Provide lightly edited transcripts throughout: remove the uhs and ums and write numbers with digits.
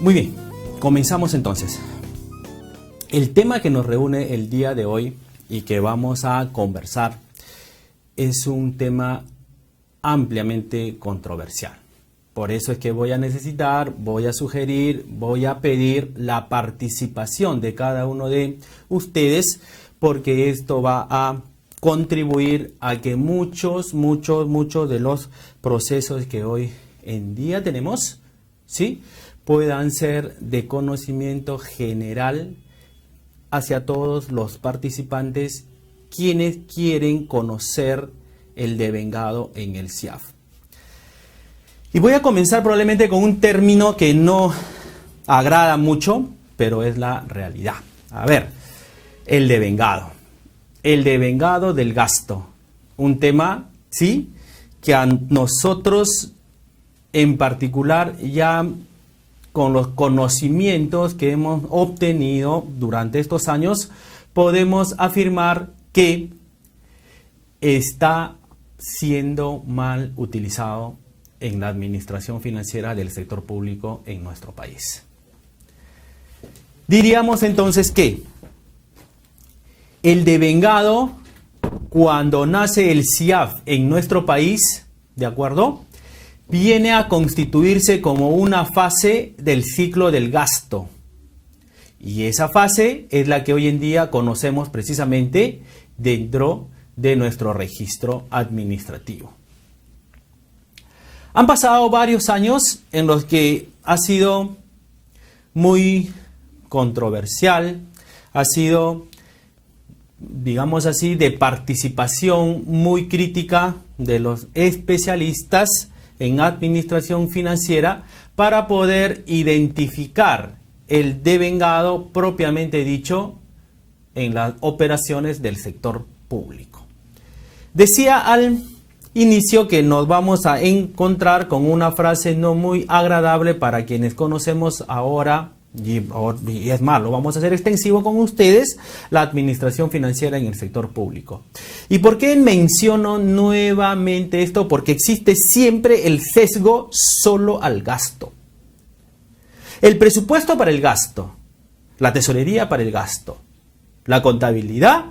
Muy bien, comenzamos entonces. El tema que nos reúne el día de hoy y que vamos a conversar es un tema ampliamente controversial. Por eso es que voy a sugerir, voy a pedir la participación de cada uno de ustedes, porque esto va a contribuir a que muchos de los procesos que hoy en día tenemos, ¿sí?, puedan ser de conocimiento general hacia todos los participantes quienes quieren conocer el devengado en el SIAF. Y voy a comenzar probablemente con un término que no agrada mucho, pero es la realidad. A ver, el devengado. El devengado del gasto. Un tema, ¿sí?, que a nosotros en particular, ya con los conocimientos que hemos obtenido durante estos años, podemos afirmar que está siendo mal utilizado en la administración financiera del sector público en nuestro país. Diríamos entonces que el devengado, cuando nace el SIAF en nuestro país, ¿de acuerdo?, viene a constituirse como una fase del ciclo del gasto. Y esa fase es la que hoy en día conocemos precisamente dentro de nuestro registro administrativo. Han pasado varios años en los que ha sido muy controversial, ha sido, digamos así, de participación muy crítica de los especialistas en administración financiera para poder identificar el devengado propiamente dicho en las operaciones del sector público. Decía al inicio que nos vamos a encontrar con una frase no muy agradable para quienes conocemos ahora, y es más, lo vamos a hacer extensivo con ustedes, la administración financiera en el sector público. ¿Y por qué menciono nuevamente esto? Porque existe siempre el sesgo solo al gasto. El presupuesto para el gasto, la tesorería para el gasto, la contabilidad,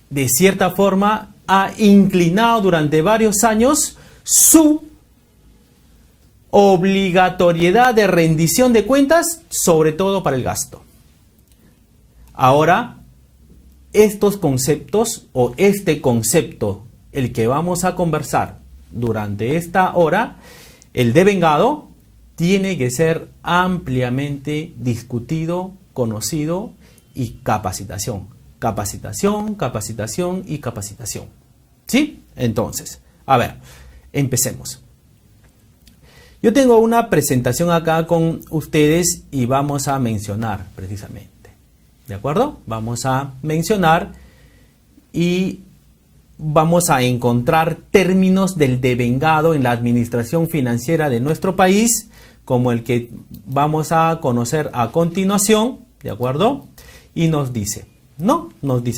de cierta forma, ha inclinado durante varios años su obligatoriedad de rendición de cuentas, sobre todo para el gasto. Ahora, estos conceptos o este concepto, el que vamos a conversar durante esta hora, el devengado, tiene que ser ampliamente discutido, conocido y capacitación. Capacitación, capacitación y capacitación. ¿Sí? Entonces, a ver, empecemos. Yo tengo una presentación acá con ustedes y vamos a mencionar precisamente, ¿de acuerdo? Vamos a mencionar y vamos a encontrar términos del devengado en la administración financiera de nuestro país, como el que vamos a conocer a continuación, ¿de acuerdo? Y nos dice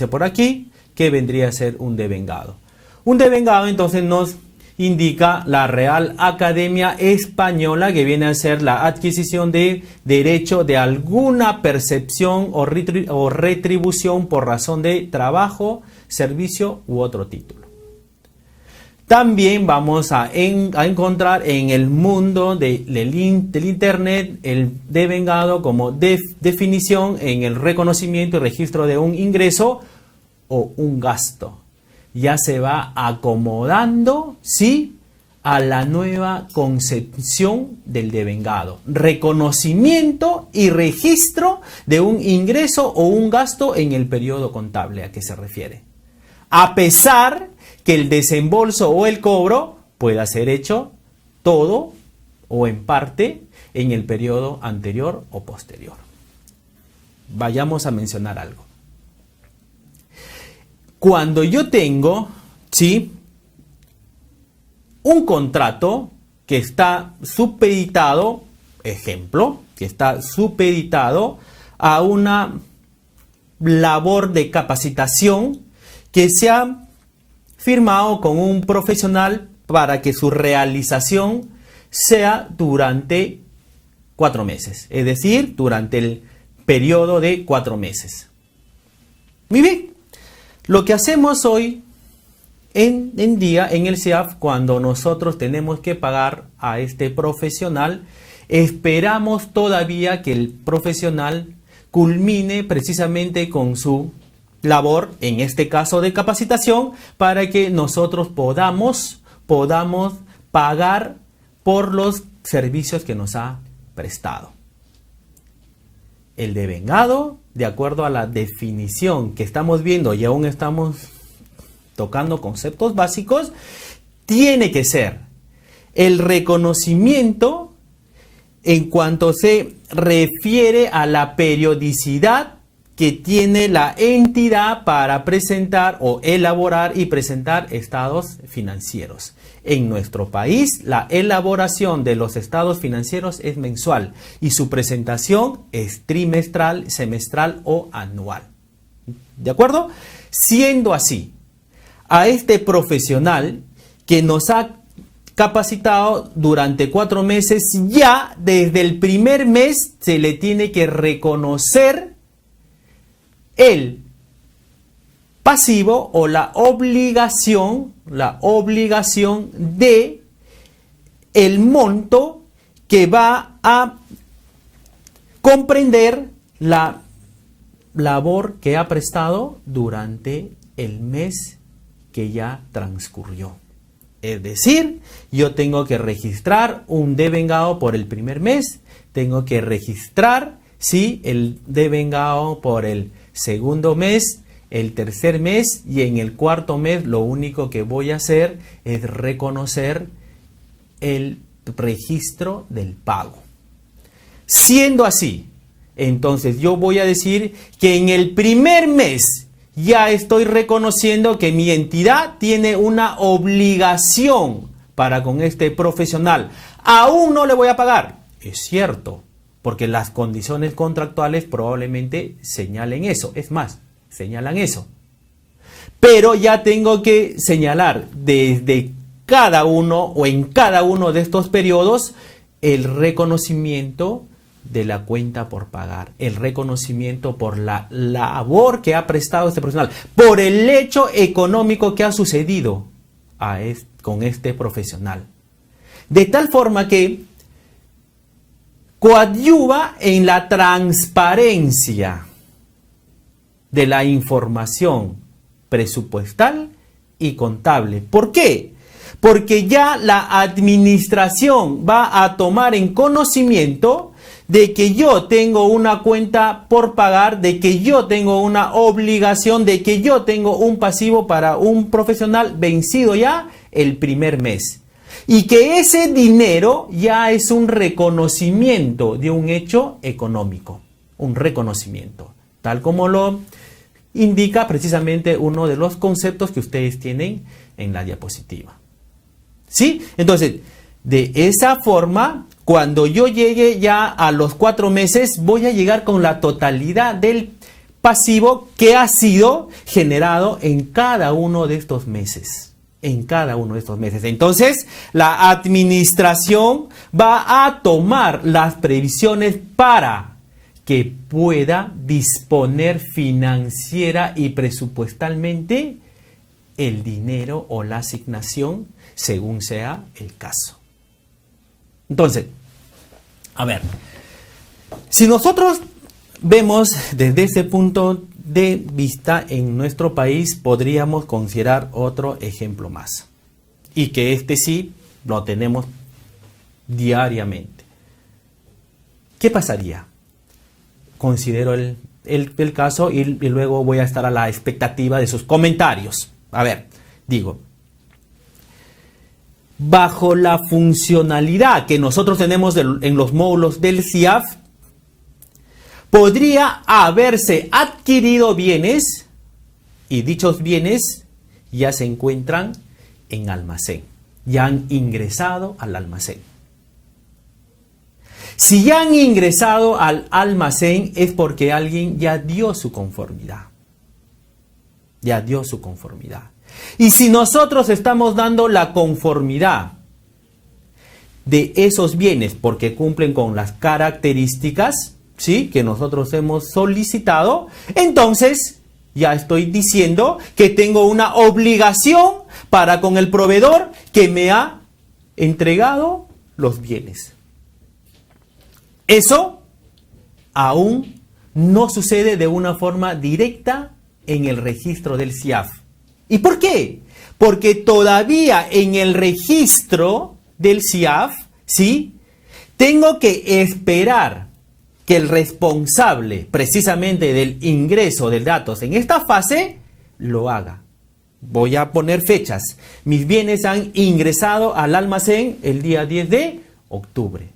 por aquí que vendría a ser un devengado. Un devengado entonces nos indica la Real Academia Española, que viene a ser la adquisición de derecho de alguna percepción o retribución por razón de trabajo, servicio u otro título. También vamos a encontrar en el mundo del Internet el devengado como definición en el reconocimiento y registro de un ingreso o un gasto. Ya se va acomodando, ¿sí?, a la nueva concepción del devengado. Reconocimiento y registro de un ingreso o un gasto en el periodo contable a que se refiere. A pesar que el desembolso o el cobro pueda ser hecho todo o en parte en el periodo anterior o posterior. Vayamos a mencionar algo. Cuando yo tengo, ¿sí?, un contrato que está supeditado, ejemplo, que está supeditado a una labor de capacitación que se ha firmado con un profesional para que su realización sea durante 4 meses, es decir, durante el periodo de 4 meses. Muy bien, lo que hacemos hoy en día en el CIAF, cuando nosotros tenemos que pagar a este profesional, esperamos todavía que el profesional culmine precisamente con su labor, en este caso de capacitación, para que nosotros podamos pagar por los servicios que nos ha prestado. El devengado, de acuerdo a la definición que estamos viendo y aún estamos tocando conceptos básicos, tiene que ser el reconocimiento en cuanto se refiere a la periodicidad que tiene la entidad para presentar o elaborar y presentar estados financieros. En nuestro país, la elaboración de los estados financieros es mensual y su presentación es trimestral, semestral o anual. ¿De acuerdo? Siendo así, a este profesional que nos ha capacitado durante 4 meses, ya desde el primer mes se le tiene que reconocer el pasivo o la obligación de el monto que va a comprender la labor que ha prestado durante el mes que ya transcurrió. Es decir, yo tengo que registrar un devengado por el primer mes, tengo que registrar, sí, el devengado por el segundo mes, el tercer mes, y en el cuarto mes lo único que voy a hacer es reconocer el registro del pago. Siendo así, entonces yo voy a decir que en el primer mes ya estoy reconociendo que mi entidad tiene una obligación para con este profesional. Aún no le voy a pagar. Es cierto, porque las condiciones contractuales probablemente señalen eso. Es más, señalan eso. Pero ya tengo que señalar desde cada uno o en cada uno de estos periodos el reconocimiento de la cuenta por pagar, el reconocimiento por la labor que ha prestado este profesional, por el hecho económico que ha sucedido con este profesional. De tal forma que coadyuva en la transparencia de la información presupuestal y contable. ¿Por qué? Porque ya la administración va a tomar en conocimiento de que yo tengo una cuenta por pagar, de que yo tengo una obligación, de que yo tengo un pasivo para un profesional vencido ya el primer mes. Y que ese dinero ya es un reconocimiento de un hecho económico, un reconocimiento, tal como lo indica precisamente uno de los conceptos que ustedes tienen en la diapositiva. ¿Sí? Entonces, de esa forma, cuando yo llegue ya a los 4 meses, voy a llegar con la totalidad del pasivo que ha sido generado en cada uno de estos meses. En cada uno de estos meses. Entonces, la administración va a tomar las previsiones para que pueda disponer financiera y presupuestalmente el dinero o la asignación según sea el caso. Entonces, a ver, si nosotros vemos desde ese punto de vista en nuestro país, podríamos considerar otro ejemplo más. Y que este sí lo tenemos diariamente. ¿Qué pasaría? Considero el caso y luego voy a estar a la expectativa de sus comentarios. A ver, digo, bajo la funcionalidad que nosotros tenemos en los módulos del CIAF, podría haberse adquirido bienes y dichos bienes ya se encuentran en almacén, ya han ingresado al almacén. Si ya han ingresado al almacén es porque alguien ya dio su conformidad. Ya dio su conformidad. Y si nosotros estamos dando la conformidad de esos bienes porque cumplen con las características, ¿sí?, que nosotros hemos solicitado, entonces ya estoy diciendo que tengo una obligación para con el proveedor que me ha entregado los bienes. Eso aún no sucede de una forma directa en el registro del SIAF. ¿Y por qué? Porque todavía en el registro del SIAF, ¿sí?, tengo que esperar que el responsable precisamente del ingreso de datos en esta fase lo haga. Voy a poner fechas. Mis bienes han ingresado al almacén el día 10 de octubre.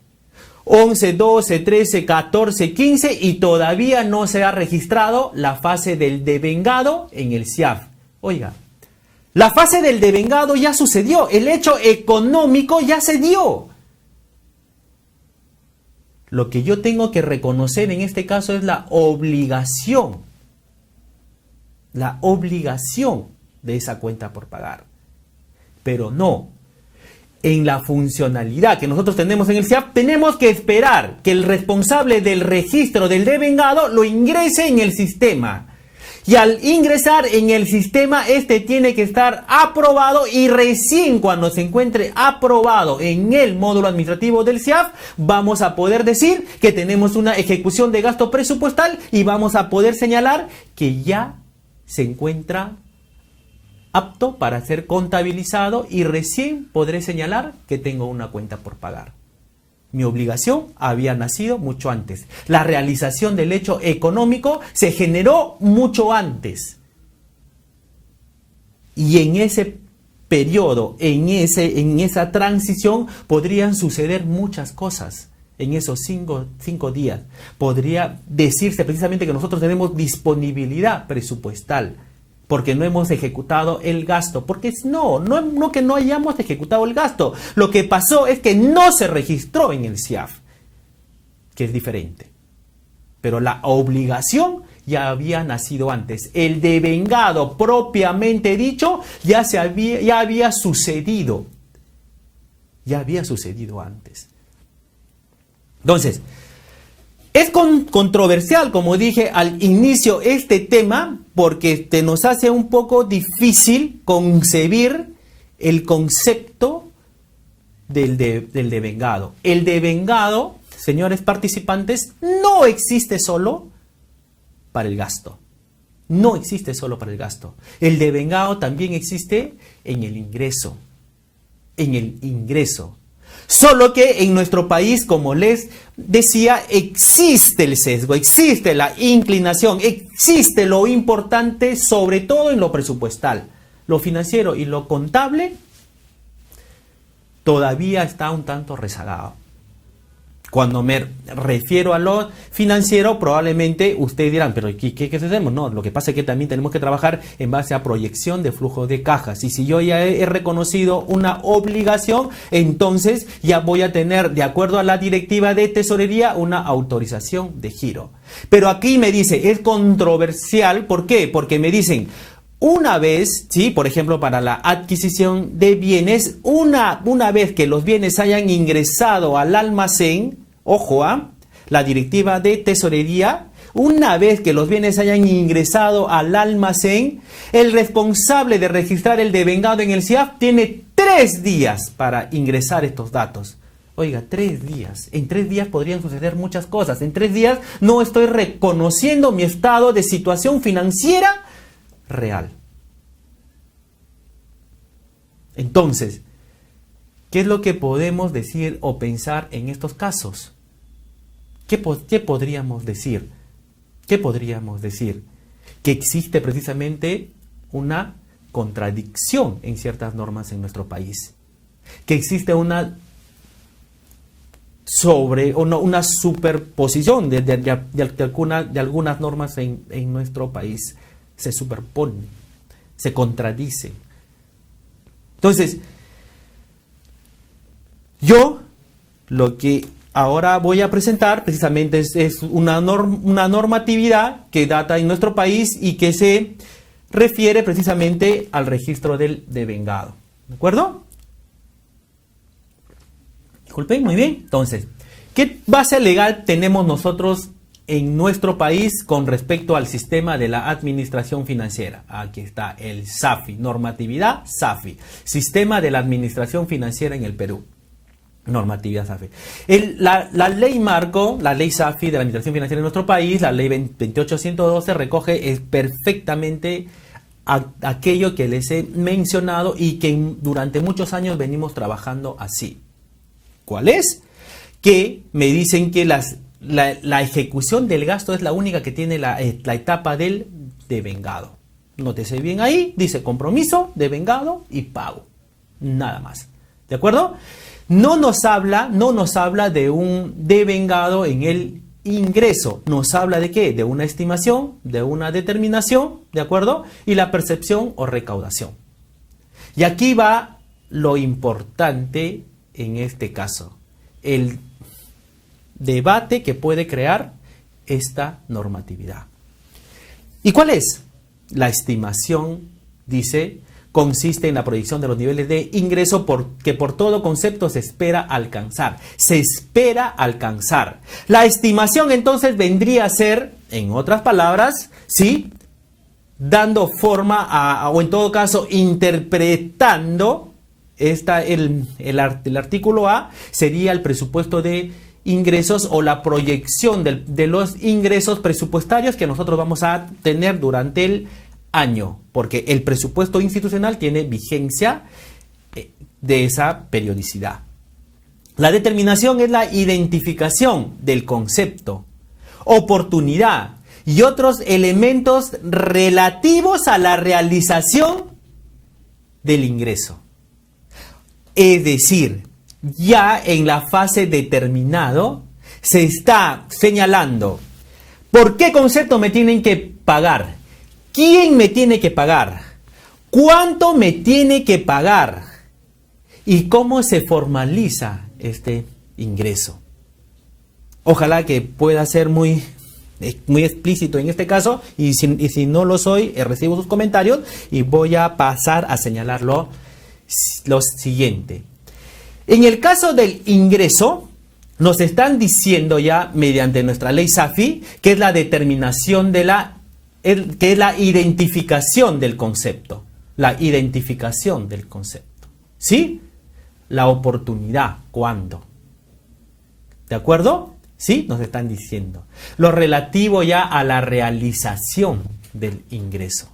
11, 12, 13, 14, 15 y todavía no se ha registrado la fase del devengado en el SIAF. Oiga, la fase del devengado ya sucedió, el hecho económico ya se dio. Lo que yo tengo que reconocer en este caso es la obligación de esa cuenta por pagar. Pero no, en la funcionalidad que nosotros tenemos en el SIAF, tenemos que esperar que el responsable del registro del devengado lo ingrese en el sistema. Y al ingresar en el sistema, este tiene que estar aprobado y recién cuando se encuentre aprobado en el módulo administrativo del SIAF, vamos a poder decir que tenemos una ejecución de gasto presupuestal y vamos a poder señalar que ya se encuentra apto para ser contabilizado y recién podré señalar que tengo una cuenta por pagar. Mi obligación había nacido mucho antes. La realización del hecho económico se generó mucho antes. Y en ese periodo, en esa transición, podrían suceder muchas cosas. En esos cinco días podría decirse precisamente que nosotros tenemos disponibilidad presupuestal, porque no hemos ejecutado el gasto, porque no que no hayamos ejecutado el gasto, lo que pasó es que no se registró en el SIAF, que es diferente, pero la obligación ya había nacido antes, el devengado propiamente dicho ya había sucedido antes. Entonces, es controversial, como dije al inicio, este tema porque nos hace un poco difícil concebir el concepto del devengado. El devengado, señores participantes, no existe solo para el gasto. No existe solo para el gasto. El devengado también existe en el ingreso. En el ingreso. Solo que en nuestro país, como les decía, existe el sesgo, existe la inclinación, existe lo importante, sobre todo en lo presupuestal. Lo financiero y lo contable todavía está un tanto rezagado. Cuando me refiero a lo financiero, probablemente ustedes dirán, pero ¿qué hacemos? No, lo que pasa es que también tenemos que trabajar en base a proyección de flujo de cajas. Y si yo ya he reconocido una obligación, entonces ya voy a tener, de acuerdo a la directiva de tesorería, una autorización de giro. Pero aquí me dice, es controversial, ¿por qué? Porque me dicen, una vez, ¿sí?, por ejemplo, para la adquisición de bienes, una vez que los bienes hayan ingresado al almacén, ojo, la directiva de tesorería, una vez que los bienes hayan ingresado al almacén, el responsable de registrar el devengado en el SIAF tiene 3 días para ingresar estos datos. Oiga, 3 días. En 3 días podrían suceder muchas cosas. En 3 días no estoy reconociendo mi estado de situación financiera real. Entonces, ¿qué es lo que podemos decir o pensar en estos casos? ¿Qué podríamos decir? ¿Qué podríamos decir? Que existe precisamente una contradicción en ciertas normas en nuestro país. Que existe una superposición de algunas normas en nuestro país. Se superponen, se contradicen. Entonces, yo lo que ahora voy a presentar precisamente es una normatividad que data en nuestro país y que se refiere precisamente al registro del devengado. ¿De acuerdo? Disculpen, muy bien. Entonces, ¿qué base legal tenemos nosotros en nuestro país con respecto al sistema de la administración financiera? Aquí está el SAFI, normatividad SAFI, sistema de la administración financiera en el Perú. Normatividad SAFI. La ley marco, la ley SAFI de la administración financiera en nuestro país, la ley 28112, recoge perfectamente aquello que les he mencionado y que durante muchos años venimos trabajando así. ¿Cuál es? Que me dicen que la ejecución del gasto es la única que tiene la etapa del devengado. Nótese bien ahí, dice compromiso, devengado y pago. Nada más. ¿De acuerdo? No nos habla de un devengado en el ingreso. Nos habla de ¿qué? De una estimación, de una determinación, ¿de acuerdo? Y la percepción o recaudación. Y aquí va lo importante en este caso. El debate que puede crear esta normatividad. ¿Y cuál es? La estimación, dice, consiste en la proyección de los niveles de ingreso que por todo concepto se espera alcanzar. Se espera alcanzar. La estimación entonces vendría a ser, en otras palabras, ¿sí?, dando forma o en todo caso interpretando el artículo A, sería el presupuesto de ingresos o la proyección de los ingresos presupuestarios que nosotros vamos a tener durante el año, porque el presupuesto institucional tiene vigencia de esa periodicidad. La determinación es la identificación del concepto, oportunidad y otros elementos relativos a la realización del ingreso. Es decir, ya en la fase determinado se está señalando por qué concepto me tienen que pagar, quién me tiene que pagar, cuánto me tiene que pagar y cómo se formaliza este ingreso. Ojalá que pueda ser muy explícito en este caso y si no lo soy, recibo sus comentarios y voy a pasar a señalarlo lo siguiente. En el caso del ingreso, nos están diciendo ya mediante nuestra ley SAFI que es la determinación que es la identificación del concepto. La identificación del concepto. ¿Sí? La oportunidad. ¿Cuándo? ¿De acuerdo? ¿Sí? Nos están diciendo. Lo relativo ya a la realización del ingreso.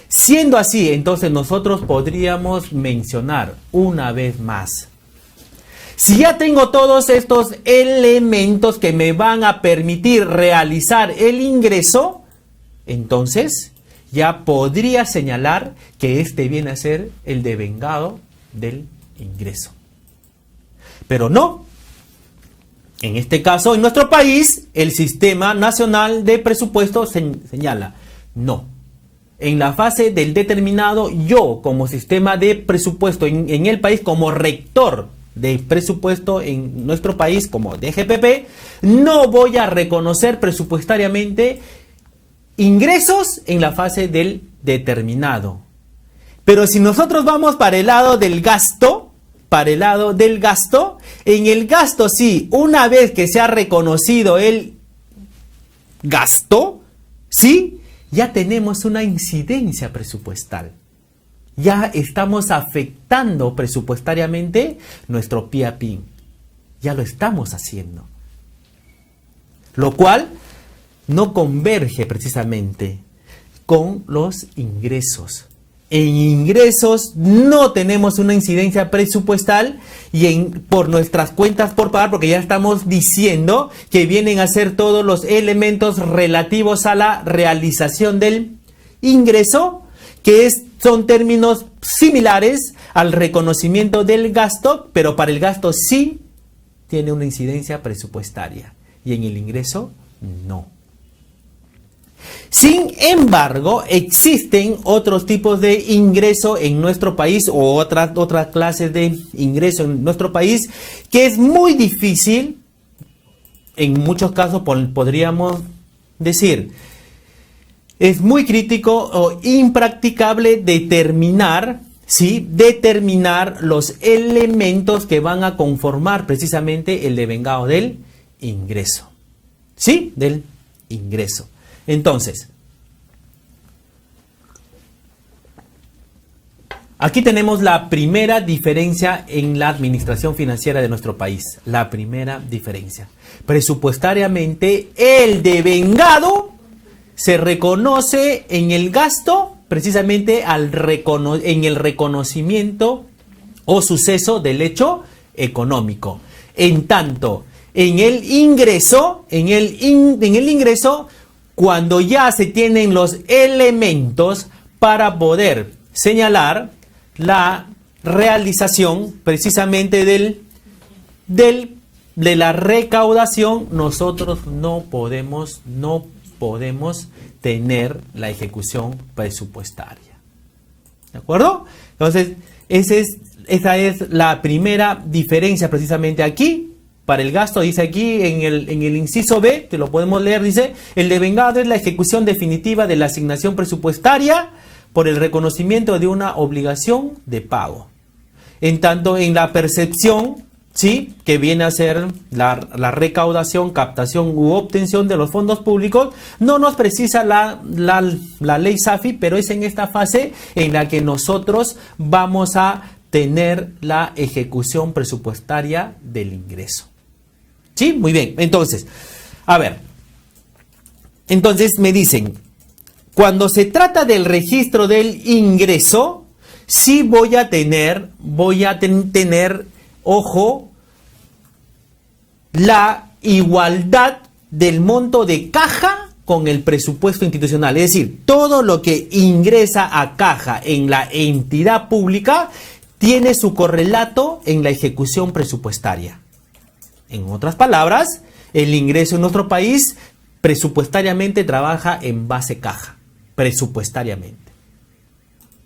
Siendo así, entonces nosotros podríamos mencionar una vez más. Si ya tengo todos estos elementos que me van a permitir realizar el ingreso, entonces ya podría señalar que este viene a ser el devengado del ingreso. Pero no. En este caso, en nuestro país, el Sistema Nacional de Presupuesto señala, no. En la fase del determinado, yo como sistema de presupuesto en el país, como rector de presupuesto en nuestro país, como DGPP, no voy a reconocer presupuestariamente ingresos en la fase del determinado. Pero si nosotros vamos para el lado del gasto, en el gasto sí, una vez que se ha reconocido el gasto, sí, ya tenemos una incidencia presupuestal. Ya estamos afectando presupuestariamente nuestro PIA/PIN. Ya lo estamos haciendo. Lo cual no converge precisamente con los ingresos. En ingresos no tenemos una incidencia presupuestal y por nuestras cuentas por pagar, porque ya estamos diciendo que vienen a ser todos los elementos relativos a la realización del ingreso, que son términos similares al reconocimiento del gasto, pero para el gasto sí tiene una incidencia presupuestaria y en el ingreso no. Sin embargo, existen otros tipos de ingreso en nuestro país o otras clases de ingreso en nuestro país que es muy difícil, en muchos casos podríamos decir, es muy crítico o impracticable determinar ¿sí?, determinar los elementos que van a conformar precisamente el devengado del ingreso. ¿Sí? Del ingreso. Entonces, aquí tenemos la primera diferencia en la administración financiera de nuestro país. La primera diferencia. Presupuestariamente, el devengado se reconoce en el gasto precisamente en el reconocimiento o suceso del hecho económico. En tanto, en el ingreso, cuando ya se tienen los elementos para poder señalar la realización precisamente de la recaudación, nosotros no podemos tener la ejecución presupuestaria. ¿De acuerdo? Entonces, esa es la primera diferencia precisamente aquí. Para el gasto, dice aquí en el inciso B, que lo podemos leer, dice: el devengado es la ejecución definitiva de la asignación presupuestaria por el reconocimiento de una obligación de pago. En tanto, en la percepción, ¿sí?, que viene a ser la recaudación, captación u obtención de los fondos públicos, no nos precisa la ley SAFI, pero es en esta fase en la que nosotros vamos a tener la ejecución presupuestaria del ingreso. ¿Sí? Muy bien. Entonces, a ver. Entonces me dicen, cuando se trata del registro del ingreso, sí voy a tener, ojo, la igualdad del monto de caja con el presupuesto institucional. Es decir, todo lo que ingresa a caja en la entidad pública tiene su correlato en la ejecución presupuestaria. En otras palabras, el ingreso en nuestro país presupuestariamente trabaja en base caja, presupuestariamente.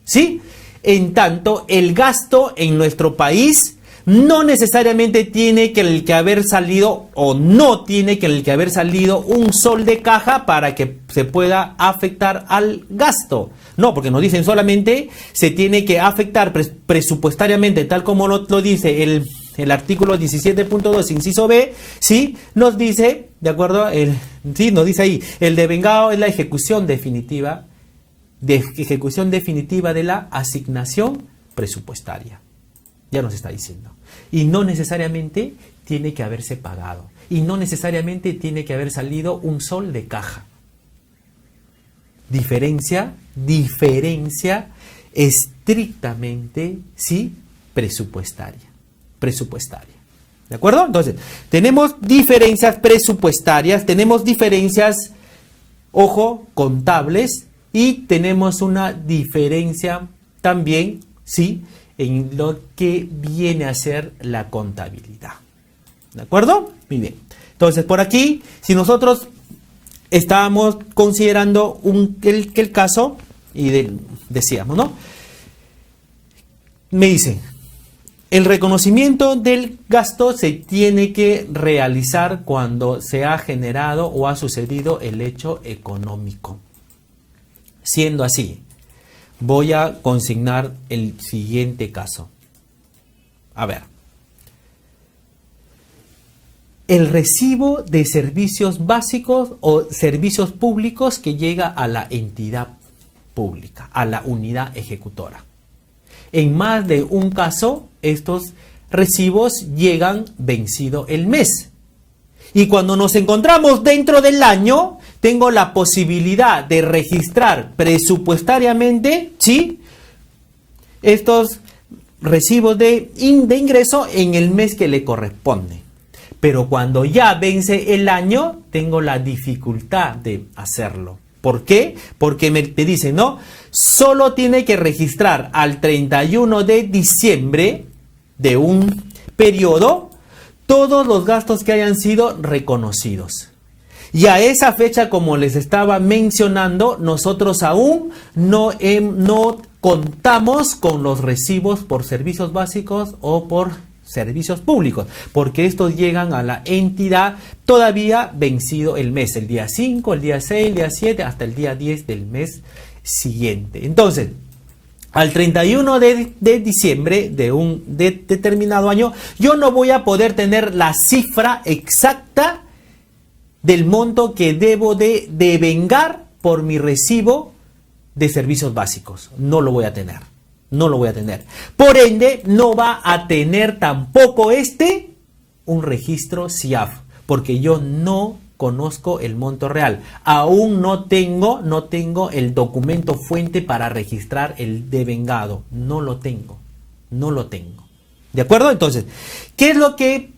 ¿Sí? En tanto, el gasto en nuestro país no necesariamente tiene que haber salido o no tiene que haber salido un sol de caja para que se pueda afectar al gasto. No, porque nos dicen solamente se tiene que afectar presupuestariamente, tal como lo dice el artículo 17.2, inciso B, ¿sí? Nos dice, ¿de acuerdo? Sí, nos dice ahí, el devengado es la ejecución definitiva de la asignación presupuestaria. Ya nos está diciendo. Y no necesariamente tiene que haberse pagado. Y no necesariamente tiene que haber salido un sol de caja. Diferencia estrictamente, sí, presupuestaria. ¿De acuerdo? Entonces, tenemos diferencias presupuestarias, tenemos diferencias, ojo, contables, y tenemos una diferencia también, sí, en lo que viene a ser la contabilidad. ¿De acuerdo? Muy bien. Entonces, por aquí, si nosotros estábamos considerando el caso, y decíamos, ¿no? Me dicen, el reconocimiento del gasto se tiene que realizar cuando se ha generado o ha sucedido el hecho económico. Siendo así, voy a consignar el siguiente caso. A ver. El recibo de servicios básicos o servicios públicos que llega a la entidad pública, a la unidad ejecutora. En más de un caso, estos recibos llegan vencido el mes. Y cuando nos encontramos dentro del año, tengo la posibilidad de registrar presupuestariamente, ¿sí?, estos recibos de ingreso en el mes que le corresponde. Pero cuando ya vence el año, tengo la dificultad de hacerlo. ¿Por qué? Porque me dicen, ¿no? Solo tiene que registrar al 31 de diciembre de un periodo todos los gastos que hayan sido reconocidos. Y a esa fecha, como les estaba mencionando, nosotros aún no contamos con los recibos por servicios básicos o por servicios públicos, porque estos llegan a la entidad todavía vencido el mes, el día 5, el día 6, el día 7, hasta el día 10 del mes siguiente. Entonces, al 31 de diciembre de un determinado año, yo no voy a poder tener la cifra exacta del monto que debo de devengar por mi recibo de servicios básicos. No lo voy a tener. No lo voy a tener. Por ende, no va a tener tampoco un registro CIAF, porque yo no conozco el monto real. Aún no tengo el documento fuente para registrar el devengado. No lo tengo. ¿De acuerdo? Entonces, ¿qué es lo que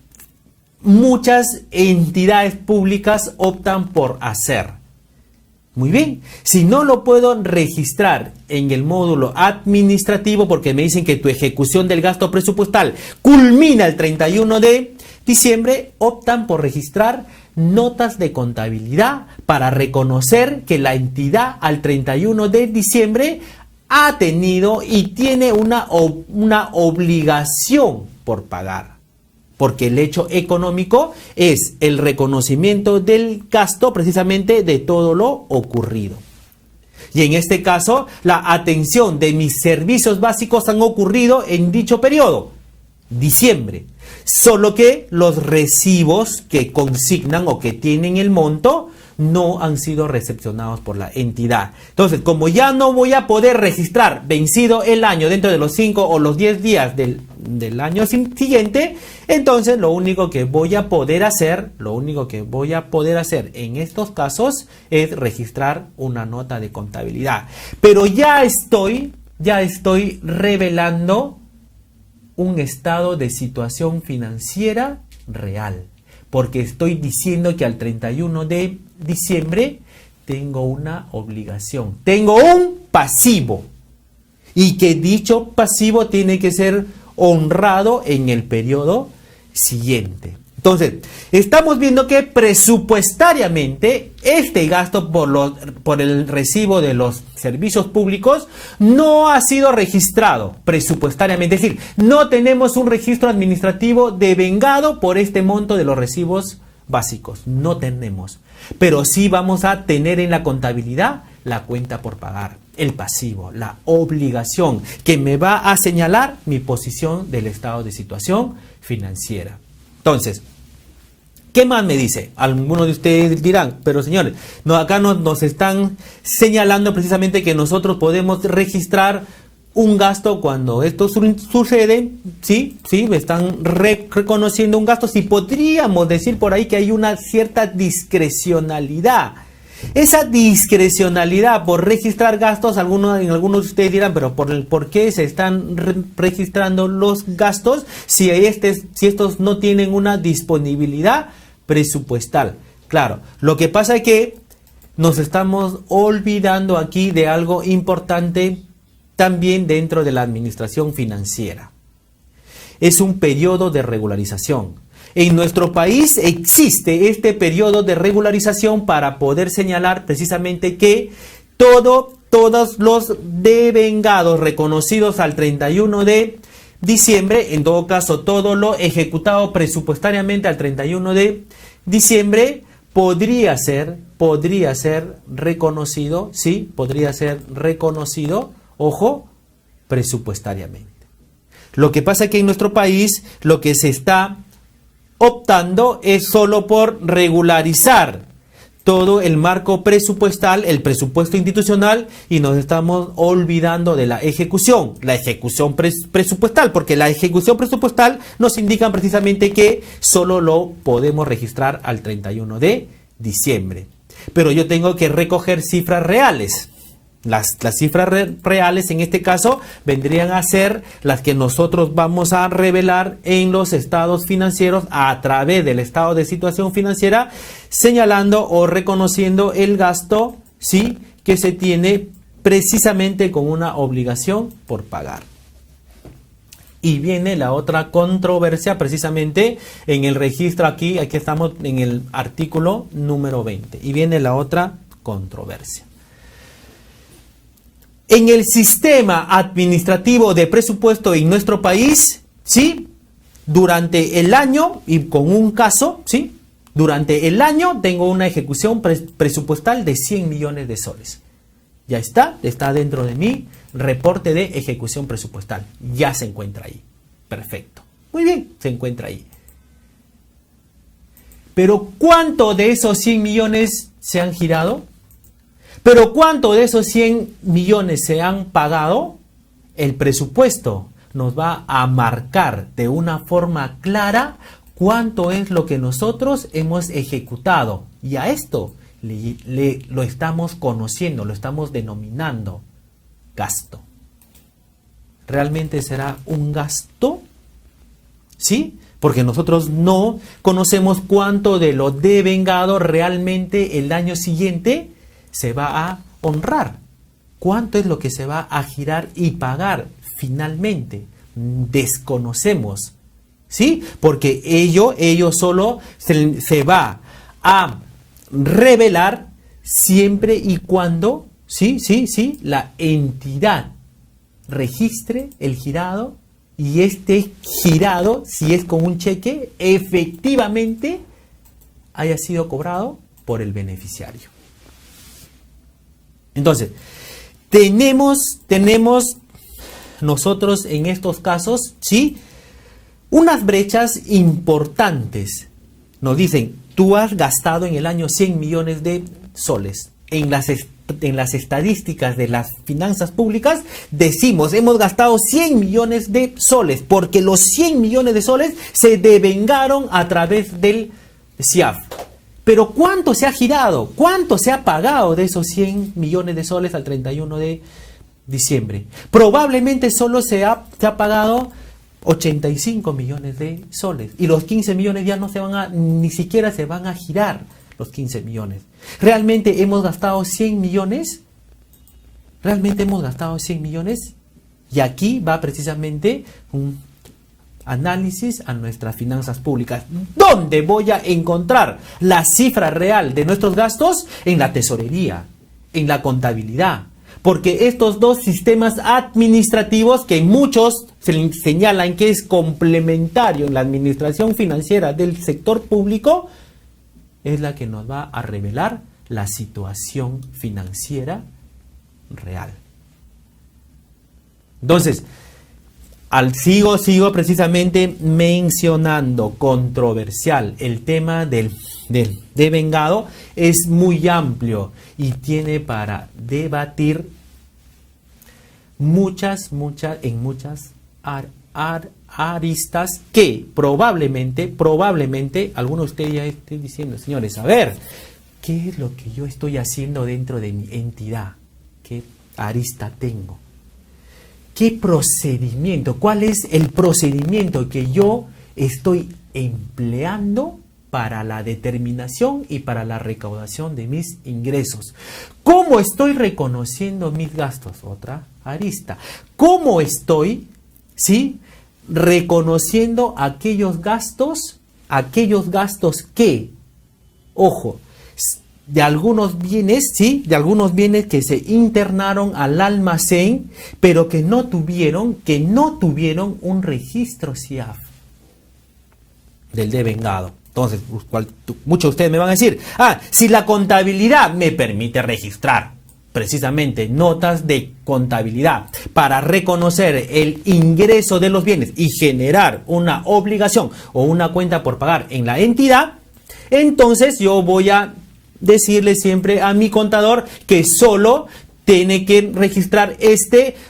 muchas entidades públicas optan por hacer? Muy bien, si no lo puedo registrar en el módulo administrativo porque me dicen que tu ejecución del gasto presupuestal culmina el 31 de diciembre, optan por registrar notas de contabilidad para reconocer que la entidad al 31 de diciembre ha tenido y tiene una obligación por pagar. Porque el hecho económico es el reconocimiento del gasto precisamente de todo lo ocurrido. Y en este caso, la atención de mis servicios básicos han ocurrido en dicho periodo, diciembre. Solo que los recibos que consignan o que tienen el monto no han sido recepcionados por la entidad. Entonces, como ya no voy a poder registrar vencido el año dentro de los 5 o los 10 días del año siguiente, entonces lo único que voy a poder hacer en estos casos es registrar una nota de contabilidad. Pero ya estoy revelando un estado de situación financiera real. Porque estoy diciendo que al 31 de diciembre tengo una obligación, tengo un pasivo y que dicho pasivo tiene que ser honrado en el periodo siguiente. Entonces, estamos viendo que presupuestariamente este gasto por el recibo de los servicios públicos no ha sido registrado presupuestariamente. Es decir, no tenemos un registro administrativo devengado por este monto de los recibos básicos. No tenemos. Pero sí vamos a tener en la contabilidad la cuenta por pagar, el pasivo, la obligación que me va a señalar mi posición del estado de situación financiera. Entonces, ¿qué más me dice? Algunos de ustedes dirán, pero señores, acá nos están señalando precisamente que nosotros podemos registrar un gasto cuando esto sucede. Sí, me están reconociendo un gasto. Sí, podríamos decir por ahí que hay una cierta discrecionalidad. Esa discrecionalidad por registrar gastos, algunos de ustedes dirán, pero ¿por qué se están registrando los gastos si estos no tienen una disponibilidad presupuestal? Claro, lo que pasa es que nos estamos olvidando aquí de algo importante también dentro de la administración financiera. Es un periodo de regularización. En nuestro país existe este periodo de regularización para poder señalar precisamente que todos los devengados reconocidos al 31 de diciembre, en todo caso todo lo ejecutado presupuestariamente al 31 de diciembre, podría ser reconocido, sí, podría ser reconocido, ojo, presupuestariamente. Lo que pasa es que en nuestro país lo que se está optando es solo por regularizar todo el marco presupuestal, el presupuesto institucional, y nos estamos olvidando de la ejecución presupuestal, porque la ejecución presupuestal nos indica precisamente que solo lo podemos registrar al 31 de diciembre. Pero yo tengo que recoger cifras reales. Las cifras reales en este caso vendrían a ser las que nosotros vamos a revelar en los estados financieros a través del estado de situación financiera, señalando o reconociendo el gasto, sí, que se tiene precisamente con una obligación por pagar. Y viene la otra controversia precisamente en el registro aquí estamos en el artículo número 20 y viene la otra controversia. En el sistema administrativo de presupuesto en nuestro país, ¿sí? Durante el año, y con un caso, ¿sí? Durante el año tengo una ejecución presupuestal de 100 millones de soles. Ya está dentro de mi reporte de ejecución presupuestal. Ya se encuentra ahí. Perfecto. Muy bien, se encuentra ahí. Pero ¿cuánto de esos 100 millones se han girado? ¿Pero cuánto de esos 100 millones se han pagado? El presupuesto nos va a marcar de una forma clara cuánto es lo que nosotros hemos ejecutado. Y a esto lo estamos conociendo, lo estamos denominando gasto. ¿Realmente será un gasto? ¿Sí? Porque nosotros no conocemos cuánto de lo devengado realmente el año siguiente se va a honrar. ¿Cuánto es lo que se va a girar y pagar finalmente? Desconocemos. ¿Sí? Porque ello solo se va a revelar siempre y cuando, sí, la entidad registre el girado y este girado, si es con un cheque, efectivamente haya sido cobrado por el beneficiario. Entonces, tenemos nosotros en estos casos, ¿sí?, unas brechas importantes. Nos dicen, tú has gastado en el año 100 millones de soles. En las estadísticas de las finanzas públicas decimos, hemos gastado 100 millones de soles, porque los 100 millones de soles se devengaron a través del SIAF. Pero ¿cuánto se ha girado? ¿Cuánto se ha pagado de esos 100 millones de soles al 31 de diciembre? Probablemente solo se ha pagado 85 millones de soles. Y los 15 millones ya ni siquiera se van a girar los 15 millones. ¿Realmente hemos gastado 100 millones? ¿Realmente hemos gastado 100 millones? Y aquí va precisamente un análisis a nuestras finanzas públicas. ¿Dónde voy a encontrar la cifra real de nuestros gastos? En la tesorería, en la contabilidad. Porque estos dos sistemas administrativos que muchos señalan que es complementario en la administración financiera del sector público, es la que nos va a revelar la situación financiera real. Entonces, sigo precisamente mencionando controversial. El tema del devengado es muy amplio y tiene para debatir muchas aristas que probablemente algunos de ustedes ya estén diciendo, señores, a ver, ¿qué es lo que yo estoy haciendo dentro de mi entidad? ¿Qué arista tengo? ¿Qué procedimiento? ¿Cuál es el procedimiento que yo estoy empleando para la determinación y para la recaudación de mis ingresos? ¿Cómo estoy reconociendo mis gastos? Otra arista. ¿Cómo estoy, reconociendo aquellos gastos que, ojo, de algunos bienes, que se internaron al almacén, pero que no tuvieron un registro SIAF del devengado? Entonces, muchos de ustedes me van a decir, si la contabilidad me permite registrar precisamente notas de contabilidad para reconocer el ingreso de los bienes y generar una obligación o una cuenta por pagar en la entidad, entonces yo voy a decirle siempre a mi contador que solo tiene que registrar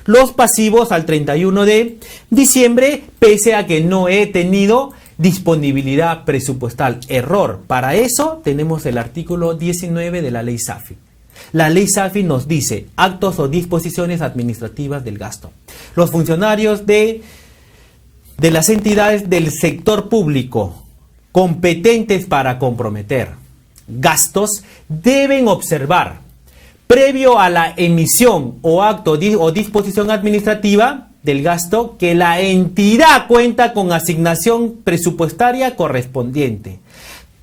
los pasivos al 31 de diciembre, pese a que no he tenido disponibilidad presupuestal. Error. Para eso tenemos el artículo 19 de la ley SAFI. La ley SAFI nos dice actos o disposiciones administrativas del gasto. Los funcionarios de las entidades del sector público competentes para comprometer gastos deben observar, previo a la emisión o acto o disposición administrativa del gasto, que la entidad cuenta con asignación presupuestaria correspondiente.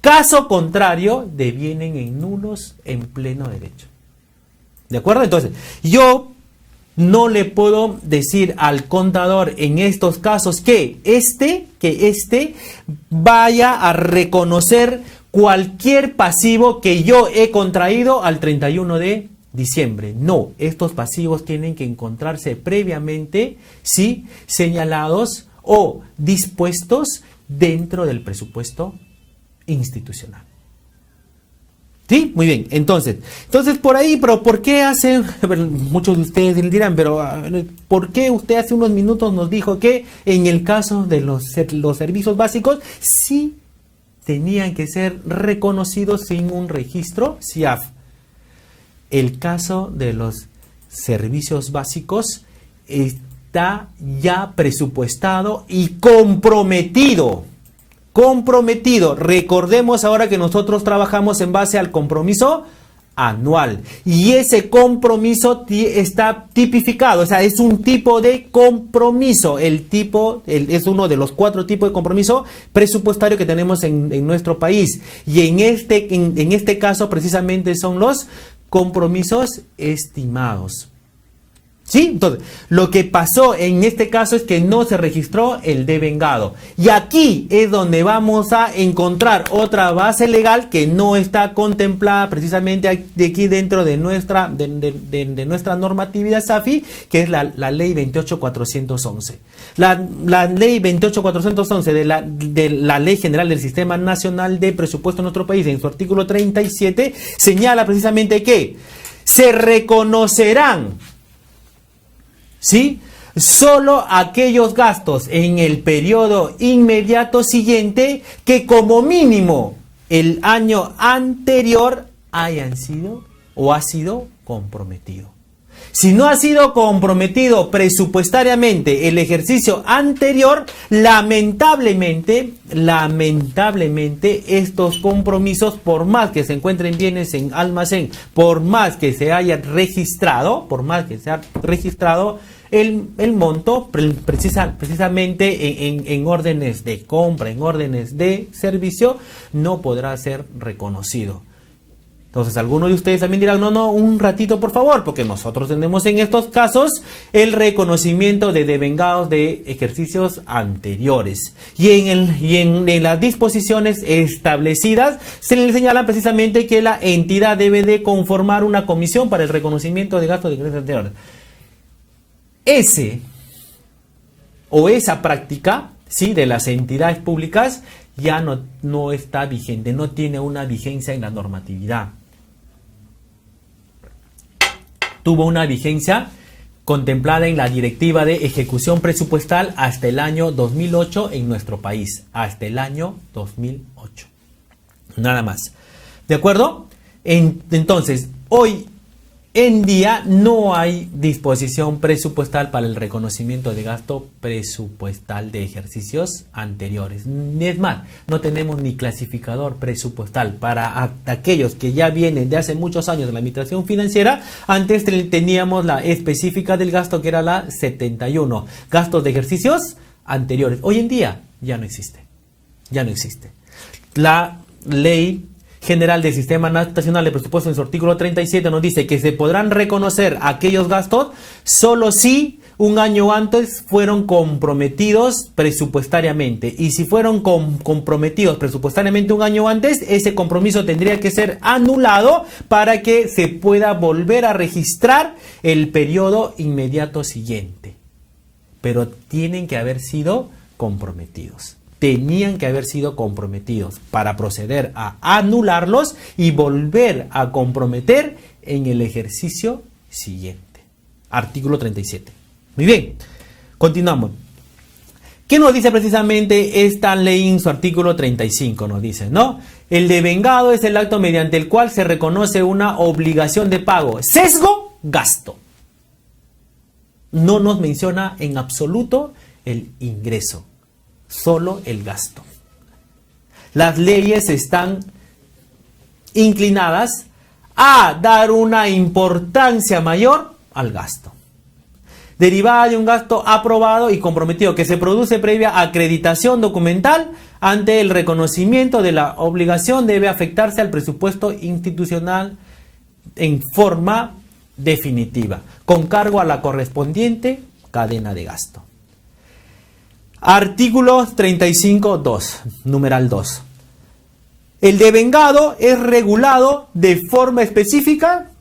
Caso contrario, devienen en nulos en pleno derecho. ¿De acuerdo? Entonces, yo no le puedo decir al contador en estos casos que vaya a reconocer cualquier pasivo que yo he contraído al 31 de diciembre. No, estos pasivos tienen que encontrarse previamente, ¿sí?, señalados o dispuestos dentro del presupuesto institucional. ¿Sí? Muy bien. Entonces por ahí, pero ¿por qué hace? Muchos de ustedes dirán, pero ¿por qué usted hace unos minutos nos dijo que en el caso de los servicios básicos sí tenían que ser reconocidos sin un registro SIAF? El caso de los servicios básicos está ya presupuestado y comprometido. Recordemos ahora que nosotros trabajamos en base al compromiso anual y ese compromiso está tipificado, o sea, es un tipo de compromiso. Es uno de los 4 tipos de compromiso presupuestario que tenemos en nuestro país, y en este caso precisamente son los compromisos estimados. ¿Sí? Entonces, lo que pasó en este caso es que no se registró el devengado. Y aquí es donde vamos a encontrar otra base legal que no está contemplada precisamente de aquí dentro de nuestra normatividad SAFI, que es la ley 28411. La ley 28411 de la Ley General del Sistema Nacional de Presupuesto en nuestro país, en su artículo 37, señala precisamente que se reconocerán, ¿sí?, solo aquellos gastos en el periodo inmediato siguiente que como mínimo el año anterior hayan sido o ha sido comprometido. Si no ha sido comprometido presupuestariamente el ejercicio anterior, lamentablemente estos compromisos, por más que se encuentren bienes en almacén, por más que se haya registrado, el monto precisamente en órdenes de compra, en órdenes de servicio, no podrá ser reconocido. Entonces, algunos de ustedes también dirán, no, un ratito por favor, porque nosotros tenemos en estos casos el reconocimiento de devengados de ejercicios anteriores. Y en las disposiciones establecidas se le señala precisamente que la entidad debe de conformar una comisión para el reconocimiento de gastos de ejercicios anteriores. Esa práctica, ¿sí?, de las entidades públicas ya no está vigente, no tiene una vigencia en la normatividad. Tuvo una vigencia contemplada en la Directiva de Ejecución Presupuestal hasta el año 2008 en nuestro país, hasta el año 2008. Nada más. ¿De acuerdo? Entonces, hoy en día no hay disposición presupuestal para el reconocimiento de gasto presupuestal de ejercicios anteriores. Es más, no tenemos ni clasificador presupuestal para aquellos que ya vienen de hace muchos años de la administración financiera. Antes teníamos la específica del gasto, que era la 71, gastos de ejercicios anteriores. Hoy en día ya no existe. La ley General del Sistema Nacional de Presupuesto en su artículo 37 nos dice que se podrán reconocer aquellos gastos solo si un año antes fueron comprometidos presupuestariamente, y si fueron comprometidos presupuestariamente un año antes, ese compromiso tendría que ser anulado para que se pueda volver a registrar el periodo inmediato siguiente. Pero tienen que haber sido comprometidos. Tenían que haber sido comprometidos para proceder a anularlos y volver a comprometer en el ejercicio siguiente. Artículo 37. Muy bien, continuamos. ¿Qué nos dice precisamente esta ley en su artículo 35? Nos dice, ¿no? El devengado es el acto mediante el cual se reconoce una obligación de pago. Sesgo, gasto. No nos menciona en absoluto el ingreso. Solo el gasto. Las leyes están inclinadas a dar una importancia mayor al gasto, derivada de un gasto aprobado y comprometido que se produce previa acreditación documental. Ante el reconocimiento de la obligación debe afectarse al presupuesto institucional en forma definitiva, con cargo a la correspondiente cadena de gasto. Artículo 35.2, numeral 2. El devengado es regulado de forma específica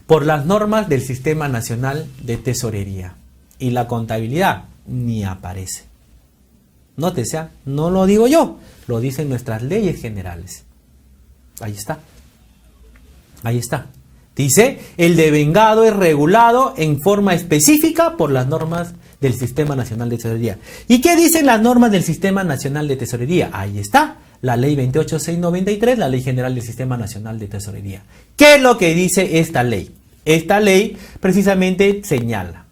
por las normas del Sistema Nacional de Tesorería. Y la contabilidad ni aparece. Nótese, no lo digo yo, lo dicen nuestras leyes generales. Ahí está. Ahí está. Dice, el devengado es regulado en forma específica por las normas del Sistema Nacional de Tesorería. ¿Y qué dicen las normas del Sistema Nacional de Tesorería? Ahí está. La ley 28693, la ley general del Sistema Nacional de Tesorería. ¿Qué es lo que dice esta ley? Esta ley precisamente señala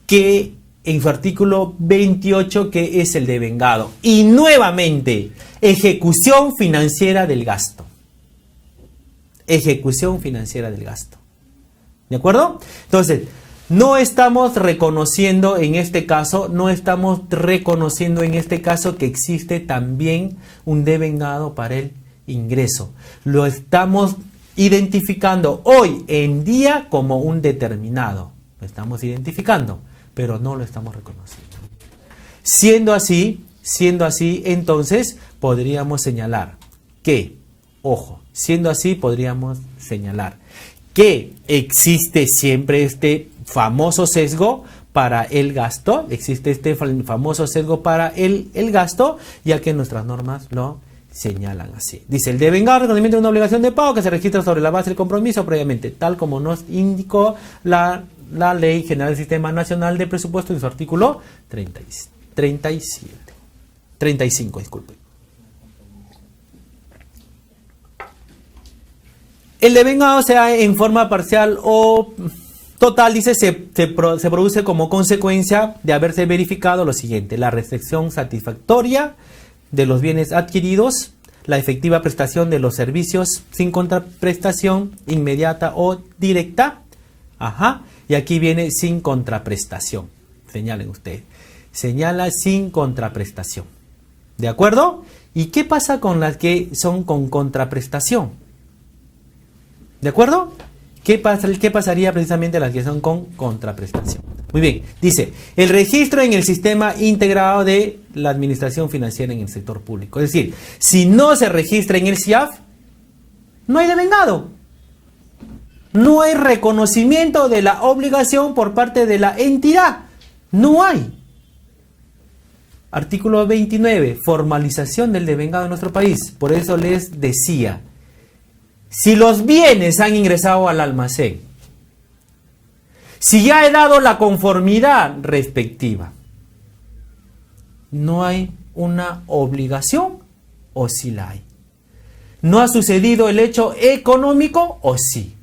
que en su artículo 28, que es el devengado. Y nuevamente, ejecución financiera del gasto. Ejecución financiera del gasto. ¿De acuerdo? Entonces, no estamos reconociendo en este caso, que existe también un devengado para el ingreso. Lo estamos identificando hoy en día como un determinado. Lo estamos identificando, pero no lo estamos reconociendo. Siendo así, entonces podríamos señalar que, que existe siempre este famoso sesgo para el gasto, ya que nuestras normas lo señalan así. Dice, el devengado reconocimiento de una obligación de pago que se registra sobre la base del compromiso previamente, tal como nos indicó la Ley General del Sistema Nacional de Presupuesto en su artículo 35, disculpe. El devengado, sea en forma parcial o total, dice, se produce como consecuencia de haberse verificado lo siguiente: la recepción satisfactoria de los bienes adquiridos, la efectiva prestación de los servicios sin contraprestación inmediata o directa. Y aquí viene sin contraprestación. Señalen ustedes. Señala sin contraprestación. ¿De acuerdo? ¿Y qué pasa con las que son con contraprestación? ¿De acuerdo? ¿Qué pasaría precisamente las que son con contraprestación? Muy bien, dice, el registro en el sistema integrado de la administración financiera en el sector público. Es decir, si no se registra en el SIAF, no hay devengado. No hay reconocimiento de la obligación por parte de la entidad. No hay. Artículo 29, formalización del devengado en nuestro país. Por eso les decía, si los bienes han ingresado al almacén, si ya he dado la conformidad respectiva, ¿no hay una obligación o sí la hay? ¿No ha sucedido el hecho económico o sí?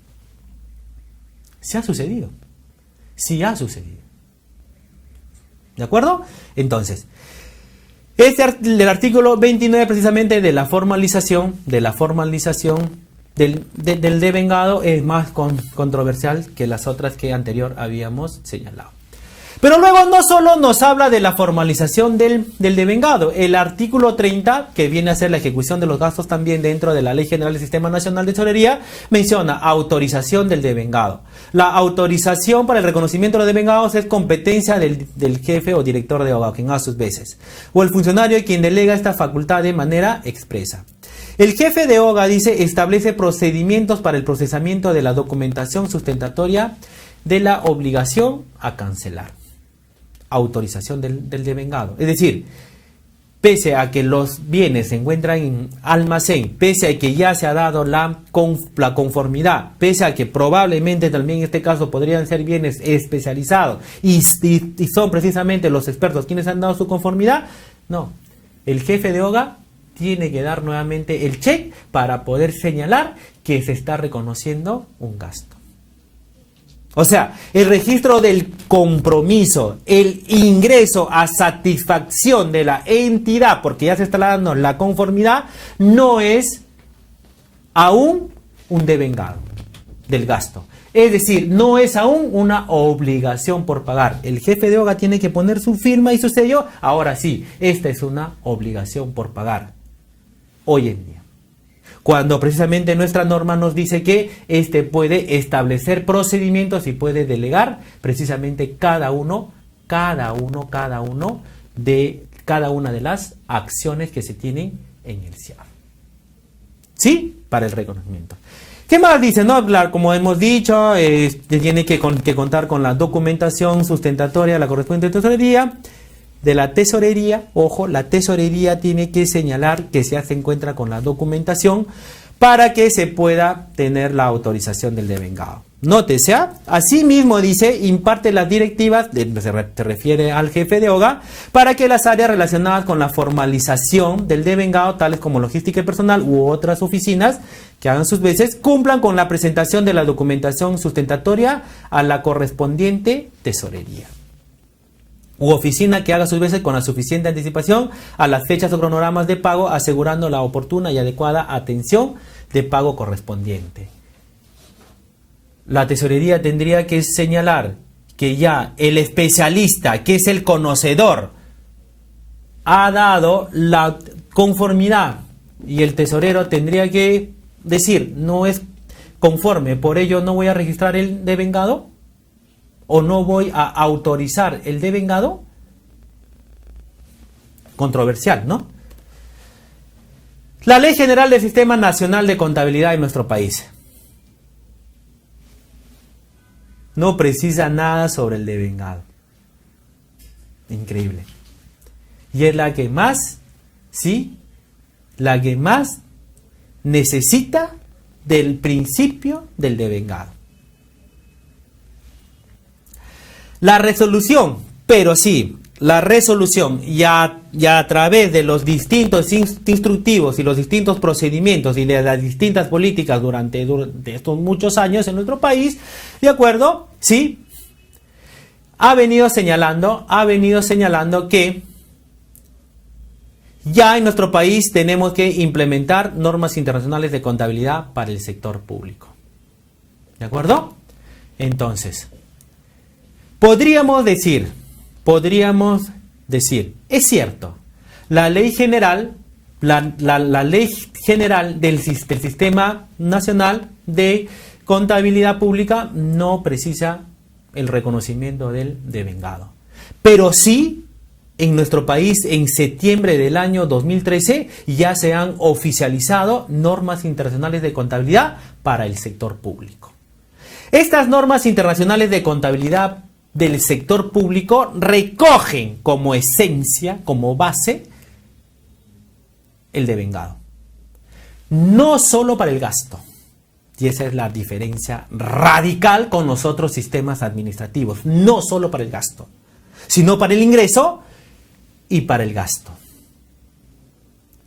Sí ha sucedido. Sí ha sucedido. ¿De acuerdo? Entonces, el artículo 29 precisamente de la formalización del devengado es más controversial que las otras que anterior habíamos señalado. Pero luego no solo nos habla de la formalización del devengado. El artículo 30, que viene a ser la ejecución de los gastos también dentro de la Ley General del Sistema Nacional de Tesorería, menciona autorización del devengado. La autorización para el reconocimiento de los devengados es competencia del jefe o director de OGA, quien a sus veces, o el funcionario quien delega esta facultad de manera expresa. El jefe de OGA, dice, establece procedimientos para el procesamiento de la documentación sustentatoria de la obligación a cancelar. Autorización del devengado. Es decir, pese a que los bienes se encuentran en almacén, pese a que ya se ha dado la conformidad, pese a que probablemente también en este caso podrían ser bienes especializados y son precisamente los expertos quienes han dado su conformidad, no. El jefe de OGA tiene que dar nuevamente el check para poder señalar que se está reconociendo un gasto. O sea, el registro del compromiso, el ingreso a satisfacción de la entidad, porque ya se está dando la conformidad, no es aún un devengado del gasto. Es decir, no es aún una obligación por pagar. El jefe de OGA tiene que poner su firma y su sello. Ahora sí, esta es una obligación por pagar. Hoy en día. Cuando precisamente nuestra norma nos dice que puede establecer procedimientos y puede delegar precisamente cada una de las acciones que se tienen en el SIAF. ¿Sí? Para el reconocimiento. ¿Qué más dice? No, como hemos dicho, tiene que contar con la documentación sustentatoria, la correspondiente tesorería. De la tesorería, ojo, la tesorería tiene que señalar que se encuentra con la documentación para que se pueda tener la autorización del devengado. Nótese, asimismo dice, imparte las directivas, se refiere al jefe de OGA, para que las áreas relacionadas con la formalización del devengado, tales como logística y personal u otras oficinas que hagan sus veces, cumplan con la presentación de la documentación sustentatoria a la correspondiente tesorería u oficina que haga sus veces con la suficiente anticipación a las fechas o cronogramas de pago, asegurando la oportuna y adecuada atención de pago correspondiente. La tesorería tendría que señalar que ya el especialista, que es el conocedor, ha dado la conformidad y el tesorero tendría que decir, no es conforme, por ello no voy a registrar el devengado o no voy a autorizar el devengado. Controversial, ¿no? La Ley General del Sistema Nacional de Contabilidad en nuestro país no precisa nada sobre el devengado. Increíble. Y es la que más, sí, la que más necesita del principio del devengado. La resolución, pero sí, la resolución ya a través de los distintos instructivos y los distintos procedimientos y de las distintas políticas durante estos muchos años en nuestro país, ¿de acuerdo? Sí, ha venido señalando que ya en nuestro país tenemos que implementar normas internacionales de contabilidad para el sector público. ¿De acuerdo? Entonces, podríamos decir, es cierto, la ley general, la ley general del Sistema Nacional de Contabilidad Pública no precisa el reconocimiento del devengado. Pero sí, en nuestro país, en septiembre del año 2013, ya se han oficializado normas internacionales de contabilidad para el sector público. Estas normas internacionales de contabilidad del sector público recogen como esencia, como base, el devengado. No solo para el gasto. Y esa es la diferencia radical con los otros sistemas administrativos. No solo para el gasto, sino para el ingreso y para el gasto.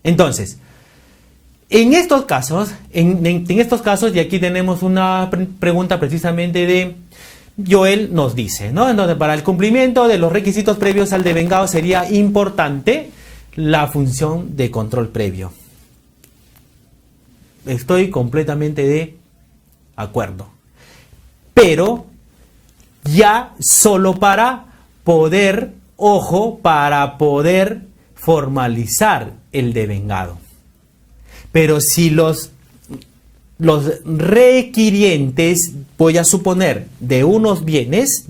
Entonces, en estos casos, y aquí tenemos una pregunta precisamente de Joel, nos dice, ¿no? Entonces, para el cumplimiento de los requisitos previos al devengado sería importante la función de control previo. Estoy completamente de acuerdo. Pero ya solo para poder, para poder formalizar el devengado. Pero si los requirientes, voy a suponer, de unos bienes,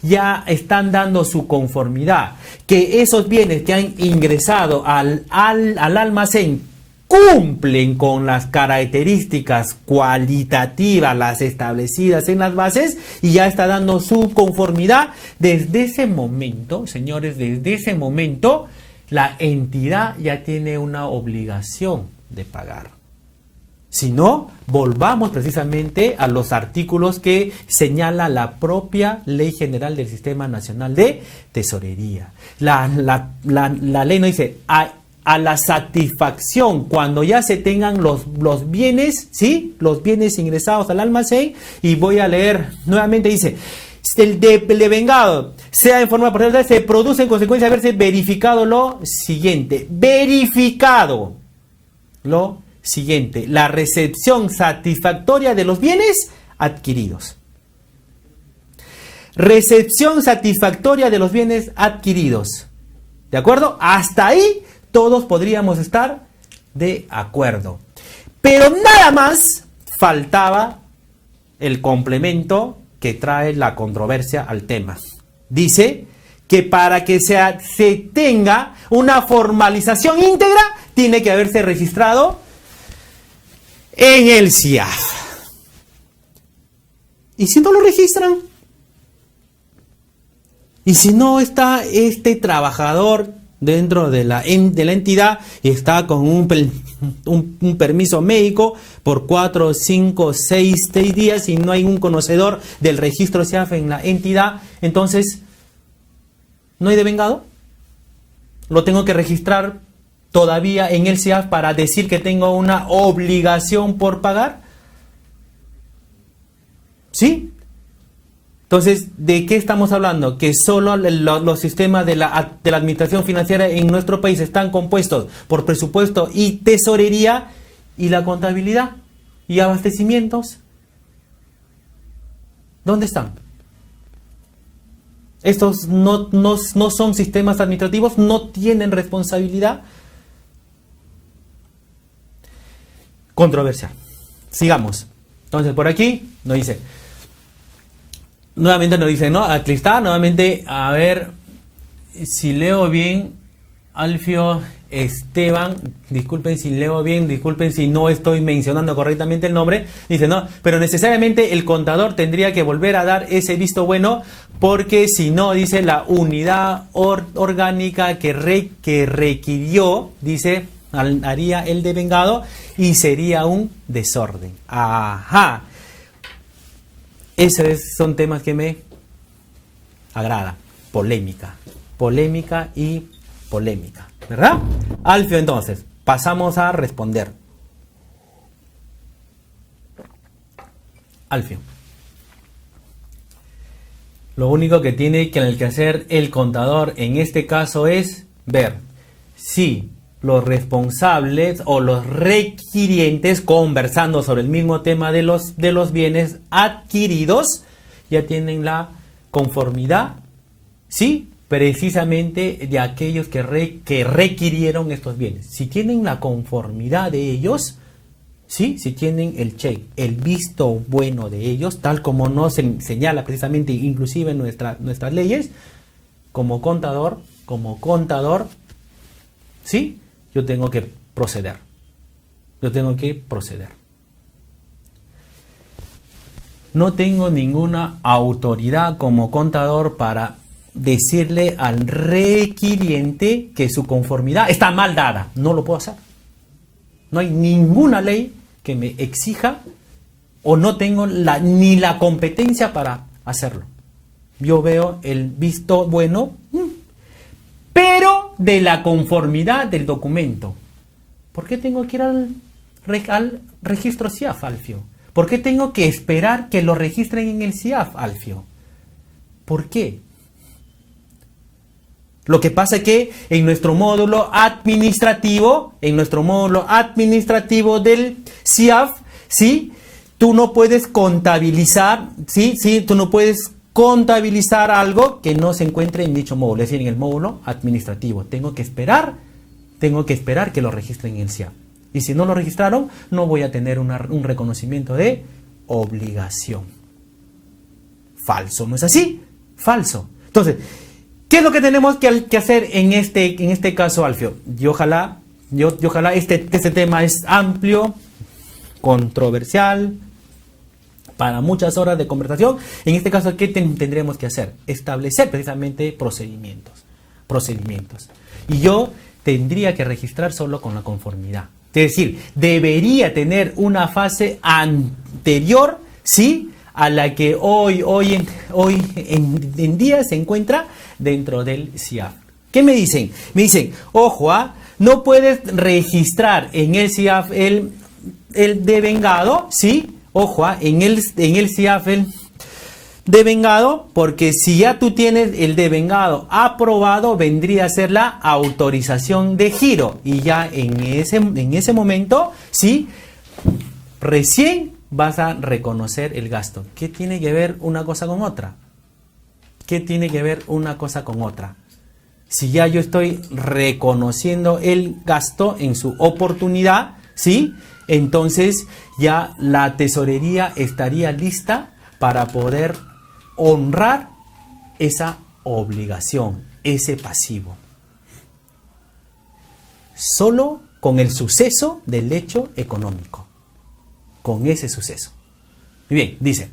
ya están dando su conformidad, que esos bienes que han ingresado al almacén cumplen con las características cualitativas, las establecidas en las bases, y ya está dando su conformidad, desde ese momento, señores, la entidad ya tiene una obligación de pagar. Si no, volvamos precisamente a los artículos que señala la propia Ley General del Sistema Nacional de Tesorería. La ley nos dice, a la satisfacción, cuando ya se tengan los bienes, ¿sí? Los bienes ingresados al almacén, y voy a leer nuevamente, dice, el devengado sea en forma posterior, se produce en consecuencia de haberse verificado lo siguiente. La recepción satisfactoria de los bienes adquiridos. Recepción satisfactoria de los bienes adquiridos. ¿De acuerdo? Hasta ahí todos podríamos estar de acuerdo. Pero nada más faltaba el complemento que trae la controversia al tema. Dice que para que se tenga una formalización íntegra, tiene que haberse registrado en el CIAF. ¿Y si no lo registran? ¿Y si no está este trabajador dentro de la entidad y está con un permiso médico por 4, 5, 6 días y no hay un conocedor del registro CIAF en la entidad? Entonces, ¿no hay devengado? ¿Lo tengo que registrar todavía en el CIAF para decir que tengo una obligación por pagar? ¿Sí? Entonces, ¿de qué estamos hablando? Que solo los sistemas de la administración financiera en nuestro país están compuestos por presupuesto y tesorería, y la contabilidad y abastecimientos. ¿Dónde están? Estos no son sistemas administrativos, no tienen responsabilidad. Controversial. Sigamos. Entonces, por aquí nos dice... Nuevamente nos dice, ¿no? Aquí está, nuevamente, a ver si leo bien, Alfio Esteban, disculpen si leo bien, disculpen si no estoy mencionando correctamente el nombre, dice, no, pero necesariamente el contador tendría que volver a dar ese visto bueno, porque si no, dice, la unidad orgánica que requirió, dice, haría el devengado y sería un desorden. Ajá. Esos son temas que me agrada. Polémica y polémica, ¿verdad? Alfio, entonces, pasamos a responder. Alfio. Lo único que tiene que hacer el contador en este caso es ver si los responsables o los requirientes, conversando sobre el mismo tema de los bienes adquiridos, ya tienen la conformidad, sí, precisamente de aquellos que requirieron estos bienes. Si tienen la conformidad de ellos, sí, si tienen el check, el visto bueno de ellos, tal como nos señala precisamente inclusive en nuestras leyes, como contador, sí, yo tengo que proceder. No tengo ninguna autoridad como contador para decirle al requiriente que su conformidad está mal dada. No lo puedo hacer. No hay ninguna ley que me exija, o no tengo ni la competencia para hacerlo. Yo veo el visto bueno, pero de la conformidad del documento. ¿Por qué tengo que ir al registro CIAF, Alfio? ¿Por qué tengo que esperar que lo registren en el CIAF, Alfio? ¿Por qué? Lo que pasa es que en nuestro módulo administrativo del CIAF, ¿sí? Tú no puedes contabilizar, ¿sí? Tú no puedes contabilizar algo que no se encuentre en dicho módulo, es decir, en el módulo administrativo. Tengo que esperar que lo registren en el CIAF. Y si no lo registraron, no voy a tener un reconocimiento de obligación. Falso, ¿no es así? Falso. Entonces, ¿qué es lo que tenemos que hacer en este caso, Alfio? Y ojalá este tema es amplio, controversial, para muchas horas de conversación. En este caso, ¿qué tendremos que hacer? Establecer precisamente procedimientos. Y yo tendría que registrar solo con la conformidad. Es decir, debería tener una fase anterior, ¿sí?, a la que hoy en día se encuentra dentro del CIAF. ¿Qué me dicen? Me dicen, ojo, no puedes registrar en el CIAF el devengado, ¿sí? Ojo, en el CIAF el devengado, porque si ya tú tienes el devengado aprobado, vendría a ser la autorización de giro. Y ya en ese momento, ¿sí?, recién vas a reconocer el gasto. ¿Qué tiene que ver una cosa con otra? Si ya yo estoy reconociendo el gasto en su oportunidad, ¿sí?, entonces ya la tesorería estaría lista para poder honrar esa obligación, ese pasivo. Solo con el suceso del hecho económico. con ese suceso. Muy bien, dice,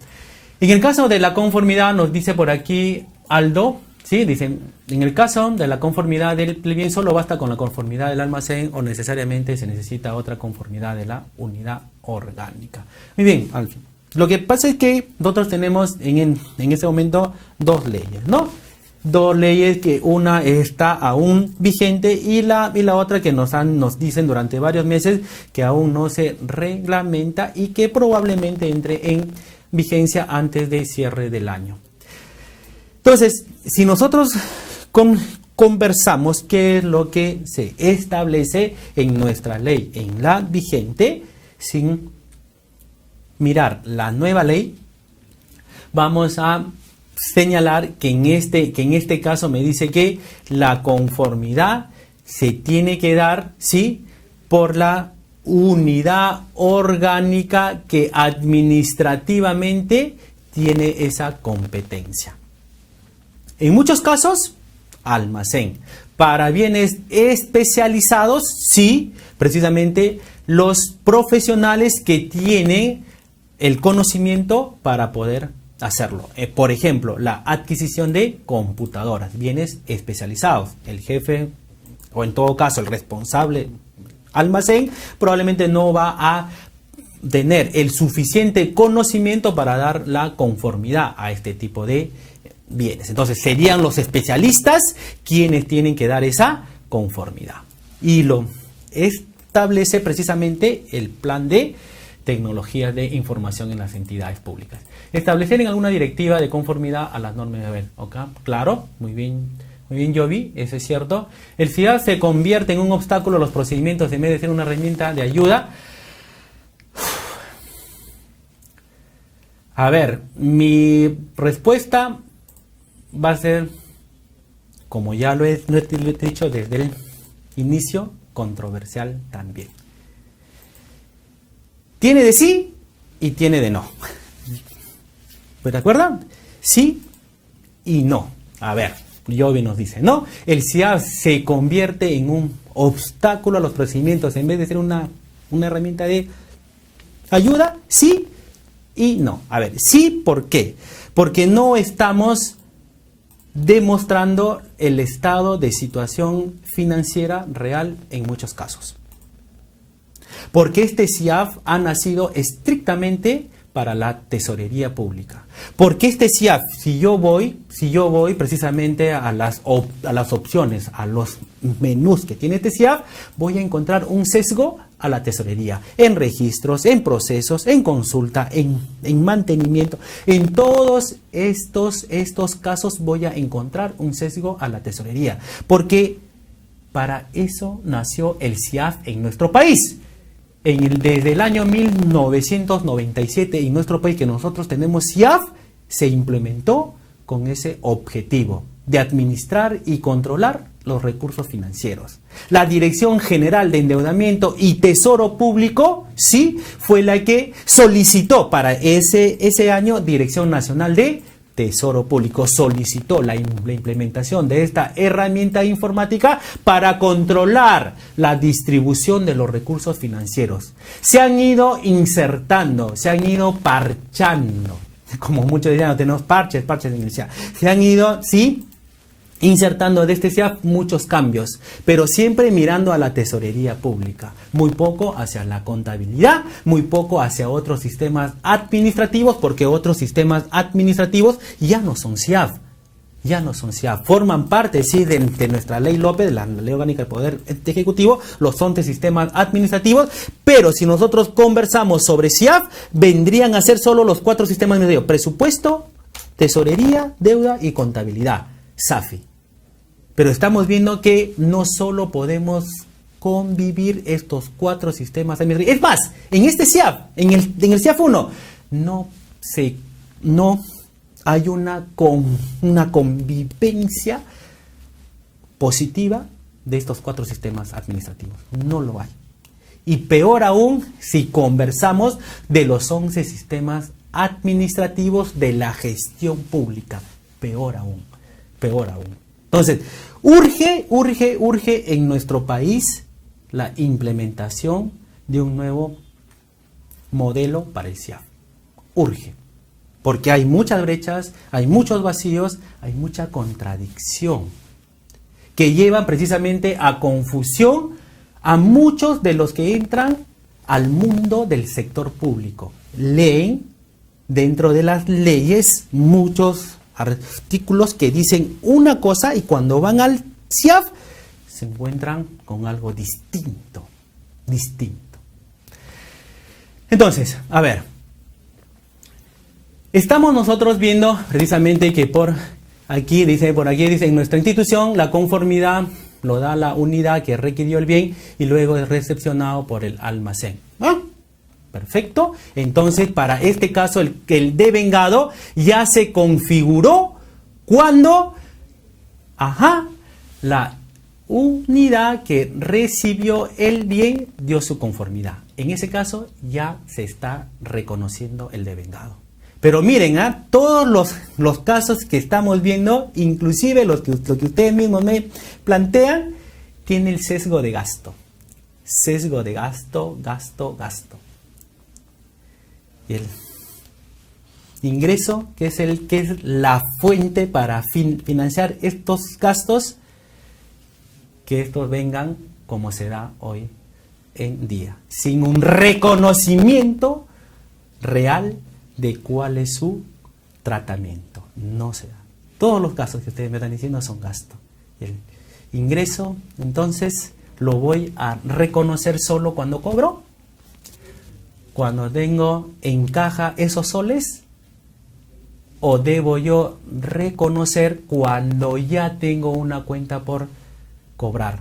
en el caso de la conformidad, nos dice por aquí Aldo, ¿sí? Dicen, en el caso de la conformidad del bien, solo basta con la conformidad del almacén o necesariamente se necesita otra conformidad de la unidad orgánica. Muy bien, Aldo. Lo que pasa es que nosotros tenemos en este momento dos leyes, ¿no? Dos leyes, que una está aún vigente y la otra que nos dicen durante varios meses que aún no se reglamenta y que probablemente entre en vigencia antes del cierre del año. Entonces, si nosotros conversamos qué es lo que se establece en nuestra ley, en la vigente, sin mirar la nueva ley, vamos a señalar que en este caso me dice que la conformidad se tiene que dar, ¿sí?, por la unidad orgánica que administrativamente tiene esa competencia. En muchos casos, almacén. Para bienes especializados, sí, precisamente los profesionales que tienen el conocimiento para poder hacerlo. Por ejemplo, la adquisición de computadoras, bienes especializados. El jefe, o en todo caso el responsable almacén, probablemente no va a tener el suficiente conocimiento para dar la conformidad a este tipo de bienes. Entonces serían los especialistas quienes tienen que dar esa conformidad. Y lo establece precisamente el plan de tecnologías de información en las entidades públicas. Establecer en alguna directiva de conformidad a las normas de haber. ¿Okay? Claro, muy bien, Jovi, eso es cierto. El CIAF se convierte en un obstáculo a los procedimientos en vez de ser una herramienta de ayuda. A ver, mi respuesta va a ser, como ya lo he dicho desde el inicio, controversial también. Tiene de sí y tiene de no. ¿De acuerdo? Sí y no. A ver, Jovi nos dice, ¿no? El CIAF se convierte en un obstáculo a los procedimientos en vez de ser una herramienta de ayuda. Sí y no. A ver, sí, ¿por qué? Porque no estamos demostrando el estado de situación financiera real en muchos casos. Porque este CIAF ha nacido estrictamente para la tesorería pública. Porque este CIAF, si yo voy precisamente a las opciones, a los menús que tiene este CIAF, voy a encontrar un sesgo a la tesorería, en registros, en procesos, en consulta, en mantenimiento. En todos estos casos voy a encontrar un sesgo a la tesorería. Porque para eso nació el CIAF en nuestro país. Desde el año 1997 en nuestro país que nosotros tenemos CIAF, se implementó con ese objetivo de administrar y controlar los recursos financieros. La Dirección General de Endeudamiento y Tesoro Público, sí, fue la que solicitó para ese año Dirección Nacional de Tesoro Público, solicitó la implementación de esta herramienta informática para controlar la distribución de los recursos financieros. Se han ido insertando, se han ido parchando, como muchos dirían, no tenemos parches en el CIAF. Se han ido, sí, insertando de este CIAF muchos cambios, pero siempre mirando a la tesorería pública, muy poco hacia la contabilidad, muy poco hacia otros sistemas administrativos, porque otros sistemas administrativos ya no son CIAF, forman parte, sí, de nuestra ley López, de la Ley Orgánica del Poder Ejecutivo, los 11 sistemas administrativos, pero si nosotros conversamos sobre CIAF, vendrían a ser solo los 4 sistemas administrativos: presupuesto, tesorería, deuda y contabilidad, SAFI. Pero estamos viendo que no solo podemos convivir estos 4 sistemas administrativos. Es más, en este CIAF, en el CIAF 1, no hay una convivencia positiva de estos 4 sistemas administrativos. No lo hay. Y peor aún si conversamos de los 11 sistemas administrativos de la gestión pública. Peor aún. Entonces, urge en nuestro país la implementación de un nuevo modelo para el CIAF. Urge. Porque hay muchas brechas, hay muchos vacíos, hay mucha contradicción que llevan precisamente a confusión a muchos de los que entran al mundo del sector público. Leen dentro de las leyes muchos artículos que dicen una cosa y cuando van al CIAF se encuentran con algo distinto. Entonces, a ver, estamos nosotros viendo precisamente que por aquí dice, en nuestra institución la conformidad lo da la unidad que requirió el bien y luego es recepcionado por el almacén. ¿Ah? Perfecto. Entonces, para este caso, el devengado ya se configuró cuando, la unidad que recibió el bien dio su conformidad. En ese caso, ya se está reconociendo el devengado. Pero miren, todos los casos que estamos viendo, inclusive lo que ustedes mismos me plantean, tiene el sesgo de gasto. Sesgo de gasto. Y el ingreso, que es la fuente para financiar estos gastos, que estos vengan como se da hoy en día, sin un reconocimiento real de cuál es su tratamiento. No se da. Todos los casos que ustedes me están diciendo son gastos. El ingreso, entonces, lo voy a reconocer solo cuando cobro, cuando tengo en caja esos soles, o debo yo reconocer cuando ya tengo una cuenta por cobrar,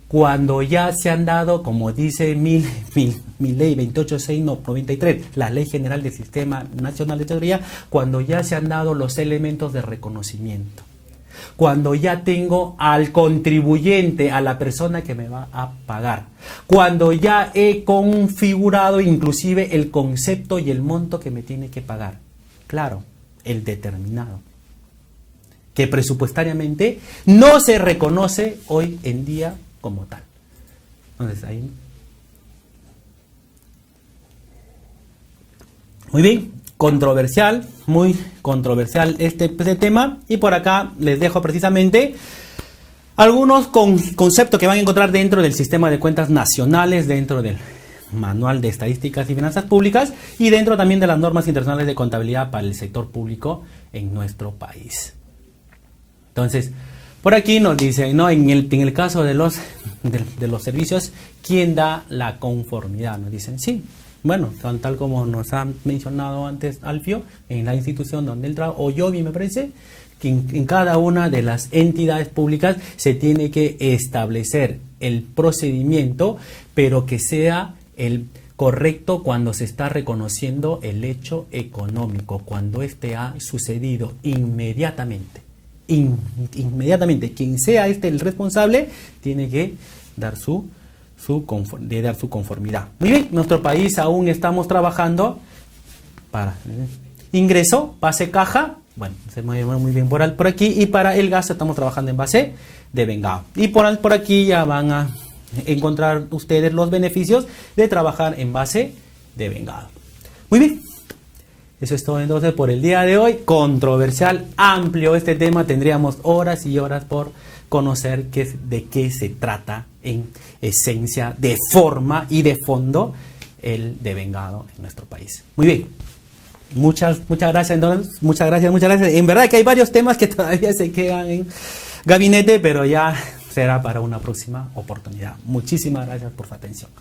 cuando ya se han dado, como dice mi ley 28693, la Ley General del Sistema Nacional de Tesorería, cuando ya se han dado los elementos de reconocimiento, cuando ya tengo al contribuyente, a la persona que me va a pagar, cuando ya he configurado inclusive el concepto y el monto que me tiene que pagar. Claro, el determinado, que presupuestariamente no se reconoce hoy en día como tal. Entonces ahí. Muy bien, muy controversial este tema. Y por acá les dejo precisamente algunos conceptos que van a encontrar dentro del sistema de cuentas nacionales, dentro del Manual de Estadísticas y Finanzas Públicas y dentro también de las normas internacionales de contabilidad para el sector público en nuestro país. Entonces, por aquí nos dicen, ¿no? En el caso de los servicios, ¿quién da la conformidad? Nos dicen, sí. Bueno, tal como nos ha mencionado antes Alfio, en la institución donde él trabaja, o yo, me parece, que en cada una de las entidades públicas se tiene que establecer el procedimiento, pero que sea el correcto cuando se está reconociendo el hecho económico, cuando este ha sucedido inmediatamente. Inmediatamente, quien sea el responsable tiene que dar su conformidad. Muy bien, nuestro país aún estamos trabajando para ingreso, base caja, bueno, se mueve muy bien por aquí, y para el gasto estamos trabajando en base devengado. Y por aquí ya van a encontrar ustedes los beneficios de trabajar en base devengado. Muy bien. Eso es todo entonces por el día de hoy. Controversial, amplio este tema. Tendríamos horas y horas por conocer de qué se trata en esencia, de forma y de fondo el devengado en nuestro país. Muy bien. Muchas gracias entonces. Muchas gracias. En verdad que hay varios temas que todavía se quedan en gabinete, pero ya será para una próxima oportunidad. Muchísimas gracias por su atención.